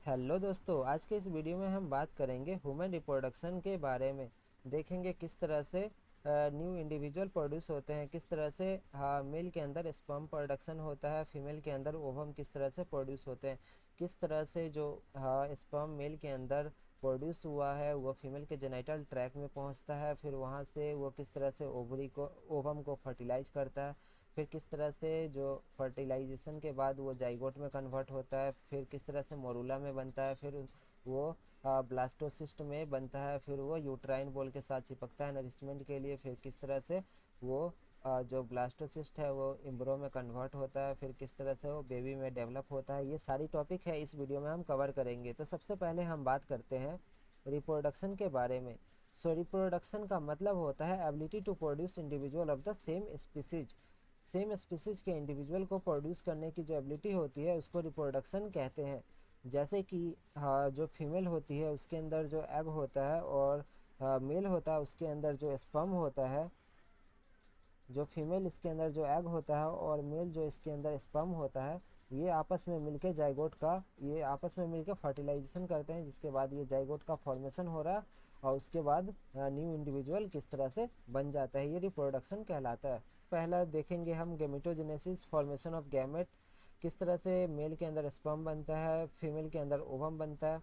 Hello दोस्तों, आज के इस वीडियो में हम बात करेंगे ह्यूमन रिप्रोडक्शन के बारे में। देखेंगे किस तरह से न्यू इंडिविजुअल प्रोड्यूस होते हैं, किस तरह से मेल के अंदर स्पर्म प्रोडक्शन होता है, फीमेल के अंदर ओवम किस तरह से प्रोड्यूस होते हैं, किस तरह से जो स्पर्म मेल के अंदर प्रोड्यूस हुआ है वो फीमेल के जेनिटल ट्रैक में पहुंचता है, फिर वहां से वो किस तरह से ओवम को फर्टिलाइज करता है, फिर किस तरह से जो फर्टिलाइजेशन के बाद वो जाइगोट में कन्वर्ट होता है, फिर किस तरह से मोरूला में बनता है, फिर वो ब्लास्टोसिस्ट में बनता है, फिर वो यूट्राइन बॉल के साथ चिपकता है नरिशमेंट के लिए, फिर किस तरह से वो जो ब्लास्टोसिस्ट है वो इम्ब्रो में कन्वर्ट होता है, फिर किस तरह से वो बेबी में डेवलप होता है। ये सारी टॉपिक है इस वीडियो में हम कवर करेंगे। तो सबसे पहले हम बात करते हैं रिप्रोडक्शन के बारे में। रिप्रोडक्शन का मतलब होता है ability to produce individual of the same species. Same species के इंडिविजुअल को प्रोड्यूस करने की जो एबिलिटी होती है उसको रिप्रोडक्शन कहते हैं। जैसे कि जो फीमेल होती है उसके अंदर जो एग होता है और मेल होता है उसके अंदर जो स्पर्म होता है, जो फीमेल इसके अंदर जो एग होता है और मेल जो इसके अंदर स्पर्म होता है, ये आपस में मिलके जाइगोट का ये आपस में मिलके फर्टिलाइजेशन करते हैं, जिसके बाद ये जाइगोट का फॉर्मेशन हो रहा है और उसके बाद न्यू इंडिविजुअल किस तरह से बन जाता है, ये रिप्रोडक्शन कहलाता है। पहला देखेंगे हम गेमेटोजेनेसिस, फॉर्मेशन ऑफ गैमेट। किस तरह से मेल के अंदर स्पर्म बनता है, फीमेल के अंदर ओवम बनता है।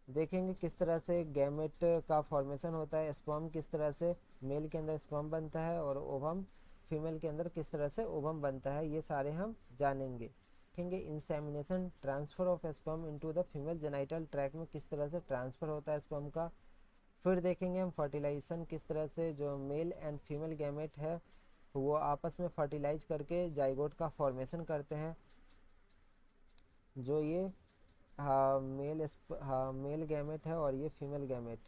देखेंगे किस तरह से गैमेट का फॉर्मेशन होता है, स्पर्म किस तरह से मेल के अंदर स्पर्म बनता है और ओवम फीमेल के अंदर किस तरह से ओवम बनता है, ये सारे हम जानेंगे। देखेंगे insemination, transfer of sperm into the female genital track में किस तरह से ट्रांसफर होता है स्पर्म का। फिर देखेंगे हम फर्टिलाइजेशन, किस तरह से जो मेल एंड फीमेल गैमेट है वो आपस में फर्टिलाइज करके जाइगोट का फॉर्मेशन करते हैं। जो ये मेल गैमेट है और ये फीमेल गैमेट,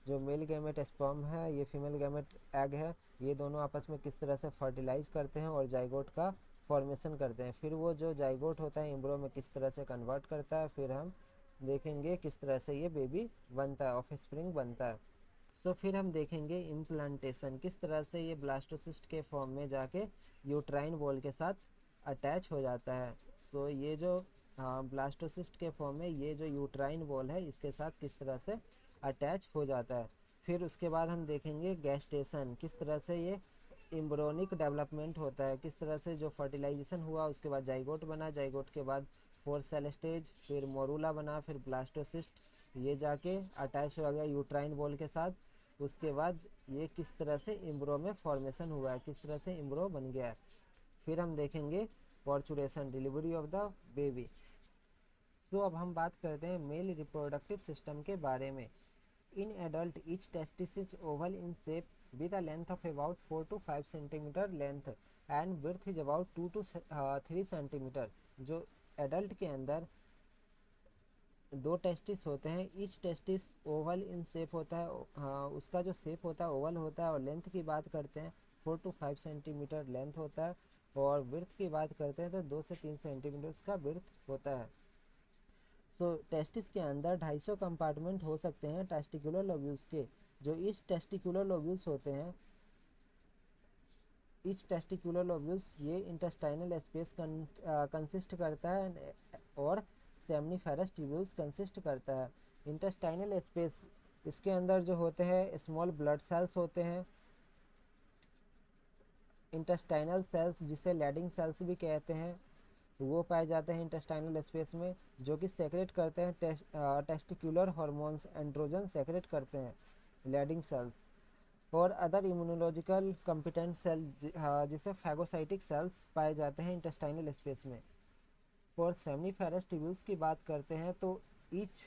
जो मेल गैमेट स्पर्म है, ये फीमेल गैमेट एग है, ये दोनों आपस में किस तरह से फर्टिलाइज करते हैं और जाइगोट का फॉर्मेशन करते हैं। फिर वो जो जाइगोट होता है एम्ब्रो में किस तरह से कन्वर्ट करता है, फिर हम देखेंगे किस तरह से ये बेबी बनता है, ऑफ स्प्रिंग बनता है। फिर हम देखेंगे इम्प्लांटेशन, किस तरह से ये ब्लास्टोसिस्ट के फॉर्म में जाके यूट्राइन वॉल के साथ अटैच हो जाता है। ये जो ब्लास्टोसिस्ट के फॉर्म में ये जो यूट्राइन वॉल है इसके साथ किस तरह से अटैच हो जाता है। फिर उसके बाद हम देखेंगे गैस्टेशन, किस तरह से ये एम्ब्रियोनिक डेवलपमेंट होता है, किस तरह से जो फर्टिलाइजेशन हुआ उसके बाद जाइगोट बना, जाइगोट के बाद 4 सेल स्टेज, फिर मोरूला बना, फिर ब्लास्टोसिस्ट, ये जाके अटैच हो गया यूट्राइन वॉल के साथ। उसके बाद ये किस तरह से इम्ब्रो में फॉर्मेशन हुआ है, किस तरह से इम्ब्रो बन गया है। फिर हम देखेंगे पोर्चुरेशन, डिलीवरी ऑफ द बेबी। अब हम बात करते हैं मेल रिप्रोडक्टिव सिस्टम के बारे में। In adult each testis is oval in shape with a length of about 4 to 5 centimeter length and width is about 2 to 3 centimeter। जो एडल्ट के अंदर दो टेस्टिस होते हैं, each testis oval in shape होता है, उसका जो शेप होता है ओवल होता है, और लेंथ की बात करते हैं 4 to 5 सेंटीमीटर लेंथ होता है, और विड्थ की बात करते हैं तो 2 से 3 सेंटीमीटर का विड्थ होता है। टेस्टिस के अंदर 250 कंपार्टमेंट हो सकते हैं टेस्टिकुलर लोब्यूल्स के। जो इस टेस्टिकुलर लोब्यूल्स होते हैं, इच टेस्टिकुलर लोब्यूल्स ये इंटेस्टाइनल स्पेस कंसिस्ट करता है और सेमनीफेरस ट्यूब्यूल्स कंसिस्ट करता है। इंटेस्टाइनल स्पेस, इसके अंदर जो होते हैं स्मॉल ब्लड सेल्स होते हैं, इंटेस्टाइनल सेल्स जिसे लैडिंग सेल्स भी कहते हैं, वो पाए जाते हैं इंटेस्टाइनल स्पेस में, जो कि सेक्रेट करते हैं टेस्टिकुलर हार्मोन्स, एंड्रोजन सेक्रेट करते हैं लैडिंग सेल्स। और अदर इम्यूनोलॉजिकल कंपिटेंट सेल जिसे फैगोसाइटिक सेल्स पाए जाते हैं इंटेस्टाइनल स्पेस में। और सेमनीफेरस ट्यूब्यूल्स की बात करते हैं तो ईच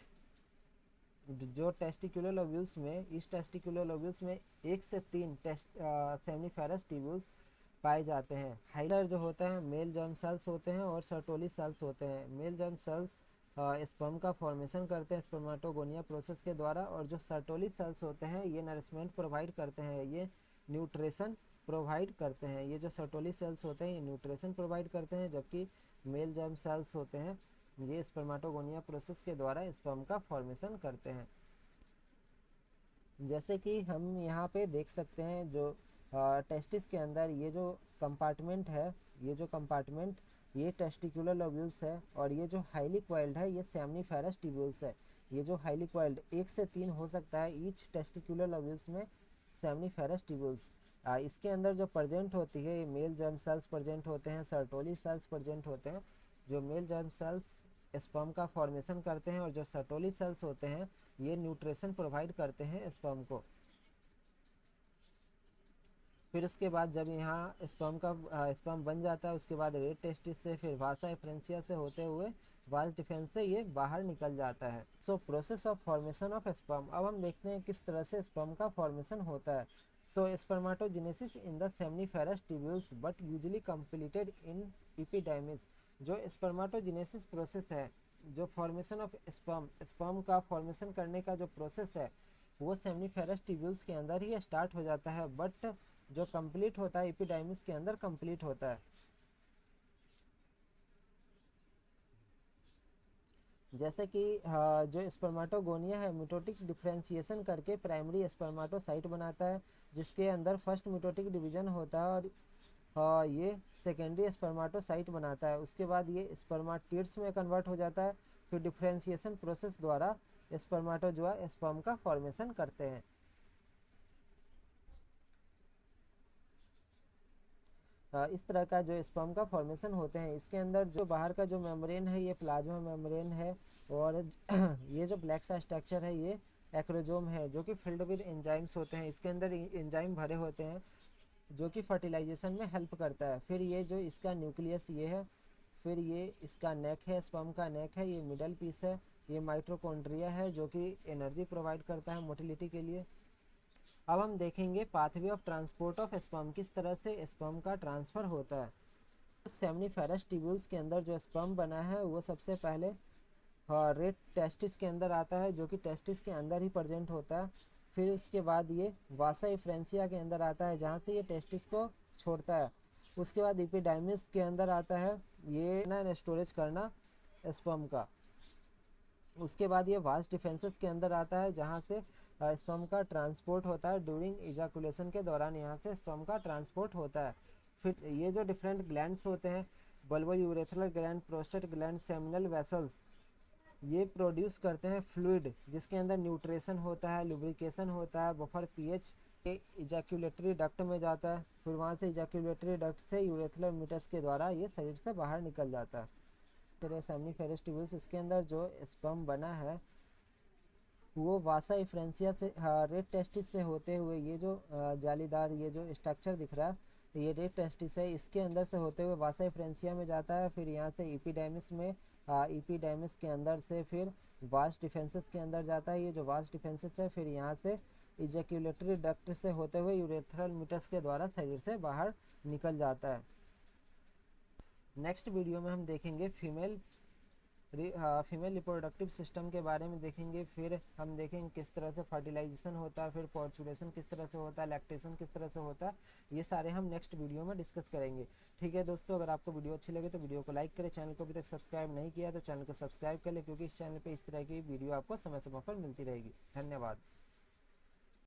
जो टेस्टिकुलर लोब्यूल्स में, इस टेस्टिकुलर लोब्यूल्स में 1 से 3 सेमनीफेरस ट्यूब्यूल्स पाए जाते हैं। हाइलर जो होता है मेल जर्म सेल्स होते हैं और सर्टोली सेल्स होते हैं। मेल जर्म सेल्स स्पर्म का फॉर्मेशन करते हैं स्पर्मेटोगोनिया प्रोसेस के द्वारा, और जो सर्टोली सेल्स होते हैं ये नरिशमेंट प्रोवाइड करते हैं, ये न्यूट्रिशन प्रोवाइड करते हैं। ये जो सर्टोली सेल्स होते हैं ये न्यूट्रिशन प्रोवाइड करते हैं, जबकि मेल जर्म सेल्स होते हैं ये स्पर्मेटोगोनिया प्रोसेस के द्वारा स्पर्म का फॉर्मेशन करते हैं। जैसे कि हम यहाँ पे देख सकते हैं जो टेस्टिस के अंदर ये जो कंपार्टमेंट है ये जो कंपार्टमेंट ये टेस्टिकुलर लोब्यूल्स है, और ये जो हाईली क्वाइल्ड है ये सेमनीफेरस ट्यूब्यूल्स है। ये जो हाईली क्वाइल्ड 1 से 3 हो सकता है ईच टेस्टिकुलर लोब्यूल्स में सेमनीफेरस ट्यूब्यूल्स। इसके अंदर जो प्रेजेंट होती है ये मेल जर्म सेल्स प्रेजेंट होते हैं, सर्टोली सेल्स प्रेजेंट होते हैं। जो मेल जर्म सेल्स स्पर्म का फॉर्मेशन करते हैं, और जो सर्टोली सेल्स होते हैं ये न्यूट्रिशन प्रोवाइड करते हैं स्पर्म को। फिर उसके बाद जब यहाँ स्पर्म बन जाता है, उसके बाद रेड टेस्टिस से फिर वासा एफ्रेंसिया से होते हुए वास डिफेंस से ये बाहर निकल जाता है। So process of formation of sperm. अब हम देखते हैं किस तरह से स्पर्म का फॉर्मेशन होता है। So spermatogenesis in the seminiferous tubules but usually completed in epidermis. जो स्पर्माटोजेनेसिस प्रोसेस है, जो फॉर्मेशन ऑफ स्पर्म का फॉर्मेशन करने का जो प्रोसेस है वो सेमनीफेरस ट्यूब्यूल्स के अंदर ही स्टार्ट हो जाता है, बट जो कंप्लीट होता है एपिडर्मिस के अंदर कंप्लीट होता है। जैसे कि जो स्पर्माटोगोनिया है मिटोटिक डिफरेंशिएशन करके प्राइमरी स्पर्माटोसाइट बनाता है, जिसके अंदर फर्स्ट मिटोटिक डिवीजन होता है, और ये सेकेंडरी स्पर्माटोसाइट बनाता है। उसके बाद ये स्पर्माटिड्स में कन्वर्ट हो जाता है। फिर डिफरेंशिएशन प्रोसेस द्वारा स्पर्माटोजोआ स्पर्म का फॉर्मेशन करते हैं। इस तरह का जो स्पर्म का फॉर्मेशन होते हैं, इसके अंदर जो बाहर का जो मेम्ब्रेन है ये प्लाज्मा मेम्ब्रेन है, और ये जो ब्लैक सा स्ट्रक्चर है ये एक्रोजोम है, जो कि फिल्ड विद एंजाइम्स होते हैं। इसके अंदर एंजाइम भरे होते हैं जो कि फर्टिलाइजेशन में हेल्प करता है। फिर ये जो इसका न्यूक्लियस ये है, फिर ये इसका नेक है, स्पर्म का नेक है, ये मिडल पीस है, ये माइटोकॉन्ड्रिया है जो कि एनर्जी प्रोवाइड करता है मोटिलिटी के लिए। अब हम देखेंगे pathway of transport of sperm, किस तरह से स्पर्म का ट्रांसफर होता है। सेमनीफेरस ट्यूब्यूल्स के अंदर जो स्पर्म बना है वो सबसे पहले रेड टेस्टिस के अंदर आता है, जो कि टेस्टिस के अंदर ही प्रेजेंट होता है। फिर उसके बाद ये वासा एफ्रेंसिया के अंदर आता है, जहाँ से ये टेस्टिस को छोड़ता है। उसके बाद एपिडर्मिस के अंदर आता है ये ना स्टोरेज करना स्पर्म का। उसके बाद ये वास्ट डिफेंसेस के अंदर आता है, जहाँ से स्पर्म का ट्रांसपोर्ट होता है। ड्यूरिंग इजाकुलेशन के दौरान यहाँ से स्पर्म का ट्रांसपोर्ट होता है। फिर ये जो डिफरेंट ग्लैंड्स होते हैं, bulbo urethral gland, prostate gland, seminal vessels, ये प्रोड्यूस करते हैं फ्लूइड जिसके अंदर न्यूट्रिशन होता है, लुब्रिकेशन होता है, बफर पीएच के इजैक्यूलेटरी डक्ट में जाता है। फिर वहाँ से इजैक्यूलेटरी डक्ट से यूरेथ्रल मीटस के द्वारा ये शरीर से बाहर निकल जाता है। फिर सेमनीफेरस ट्यूब्यूल्स, इसके अंदर जो स्पर्म बना है वो वासा एफ्रेंसिया से रेड टेस्टिस से होते हुए ये जो जालीदार ये जो स्ट्रक्चर दिख रहा है ये रेड टेस्टिस है, इसके अंदर से होते हुए वासा एफ्रेंसिया में जाता है। फिर यहाँ से एपिडर्मिस में, एपिडर्मिस के अंदर से फिर वास्ट डिफेंसेस के अंदर जाता है। ये जो वास्ट डिफेंसेस है फिर यहाँ से इजैक्यूलेटरी डक्ट से होते हुए यूरेथ्रल मीटस के द्वारा शरीर से बाहर निकल जाता है। नेक्स्ट वीडियो में हम देखेंगे फीमेल रिप्रोडक्टिव सिस्टम के बारे में देखेंगे। फिर हम देखेंगे किस तरह से फर्टिलाइजेशन होता है, फिर पोर्चुलेशन किस तरह से होता है, लैक्टेशन किस तरह से होता है, ये सारे हम नेक्स्ट वीडियो में डिस्कस करेंगे। ठीक है दोस्तों, अगर आपको वीडियो अच्छी लगे तो वीडियो को लाइक करें, चैनल को अभी तक सब्सक्राइब नहीं किया तो चैनल को सब्सक्राइब कर ले, क्योंकि इस चैनल पर इस तरह की वीडियो आपको समय समय पर मिलती रहेगी। धन्यवाद।